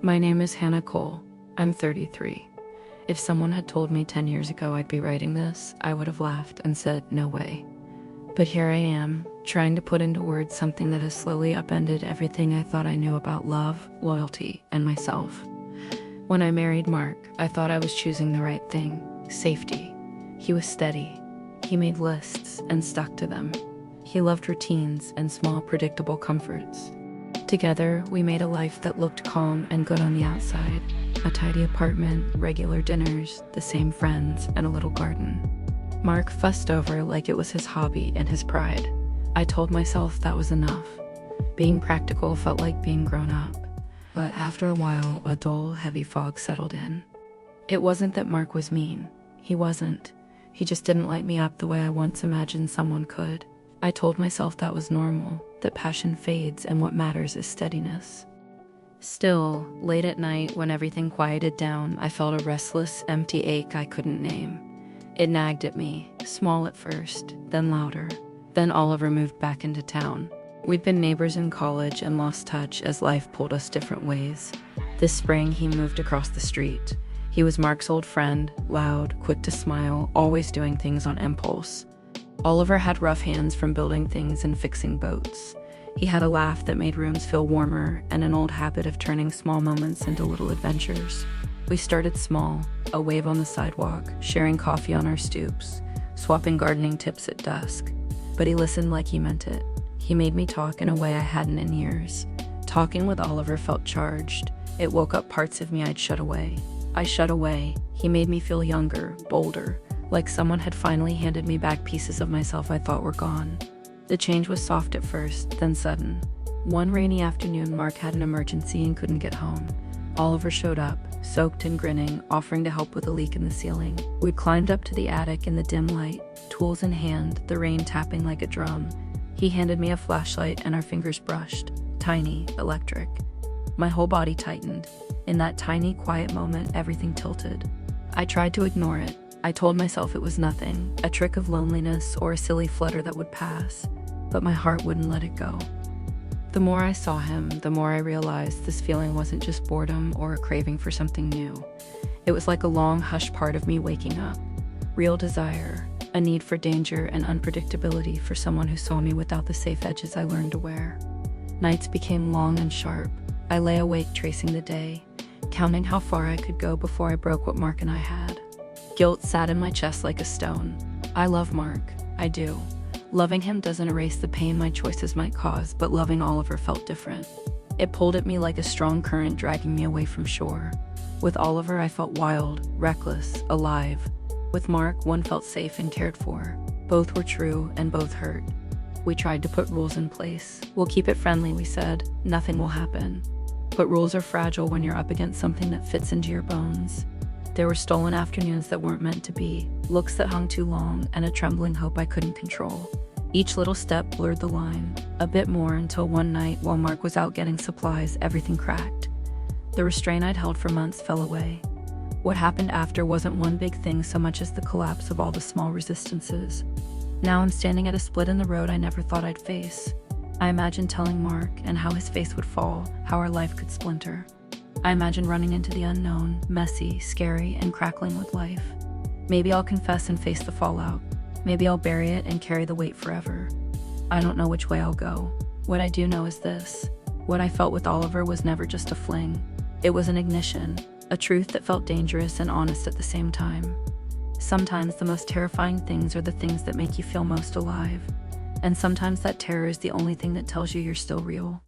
My name is Hannah Cole. I'm 33. If someone had told me 10 years ago I'd be writing this, I would have laughed and said, no way. But here I am, trying to put into words something that has slowly upended everything I thought I knew about love, loyalty, and myself. When I married Mark, I thought I was choosing the right thing: safety. He was steady. He made lists and stuck to them. He loved routines and small, predictable comforts. Together, we made a life that looked calm and good on the outside. A tidy apartment, regular dinners, the same friends, and a little garden. Mark fussed over like it was his hobby and his pride. I told myself that was enough. Being practical felt like being grown up. But after a while, a dull, heavy fog settled in. It wasn't that Mark was mean. He wasn't. He just didn't light me up the way I once imagined someone could. I told myself that was normal, that passion fades and what matters is steadiness. Still, late at night, when everything quieted down, I felt a restless, empty ache I couldn't name. It nagged at me, small at first, then louder. Then Oliver moved back into town. We'd been neighbors in college and lost touch as life pulled us different ways. This spring, he moved across the street. He was Mark's old friend, loud, quick to smile, always doing things on impulse. Oliver had rough hands from building things and fixing boats. He had a laugh that made rooms feel warmer and an old habit of turning small moments into little adventures. We started small, a wave on the sidewalk, sharing coffee on our stoops, swapping gardening tips at dusk. But he listened like he meant it. He made me talk in a way I hadn't in years. Talking with Oliver felt charged. It woke up parts of me I'd shut away. I shut away. He made me feel younger, bolder, like someone had finally handed me back pieces of myself I thought were gone. The change was soft at first, then sudden. One rainy afternoon, Mark had an emergency and couldn't get home. Oliver showed up, soaked and grinning, offering to help with a leak in the ceiling. We'd climbed up to the attic in the dim light, tools in hand, the rain tapping like a drum. He handed me a flashlight and our fingers brushed, tiny, electric. My whole body tightened. In that tiny, quiet moment, everything tilted. I tried to ignore it. I told myself it was nothing, a trick of loneliness or a silly flutter that would pass, but my heart wouldn't let it go. The more I saw him, the more I realized this feeling wasn't just boredom or a craving for something new. It was like a long, hushed part of me waking up. Real desire, a need for danger and unpredictability for someone who saw me without the safe edges I learned to wear. Nights became long and sharp. I lay awake tracing the day, counting how far I could go before I broke what Mark and I had. Guilt sat in my chest like a stone. I love Mark. I do. Loving him doesn't erase the pain my choices might cause, but loving Oliver felt different. It pulled at me like a strong current dragging me away from shore. With Oliver, I felt wild, reckless, alive. With Mark, one felt safe and cared for. Both were true and both hurt. We tried to put rules in place. We'll keep it friendly, we said. Nothing will happen. But rules are fragile when you're up against something that fits into your bones. There were stolen afternoons that weren't meant to be, looks that hung too long, and a trembling hope I couldn't control. Each little step blurred the line, a bit more until one night, while Mark was out getting supplies, everything cracked. The restraint I'd held for months fell away. What happened after wasn't one big thing so much as the collapse of all the small resistances. Now I'm standing at a split in the road I never thought I'd face. I imagined telling Mark and how his face would fall, how our life could splinter. I imagine running into the unknown, messy, scary, and crackling with life. Maybe I'll confess and face the fallout. Maybe I'll bury it and carry the weight forever. I don't know which way I'll go. What I do know is this: what I felt with Oliver was never just a fling. It was an ignition, a truth that felt dangerous and honest at the same time. Sometimes the most terrifying things are the things that make you feel most alive. And sometimes that terror is the only thing that tells you you're still real.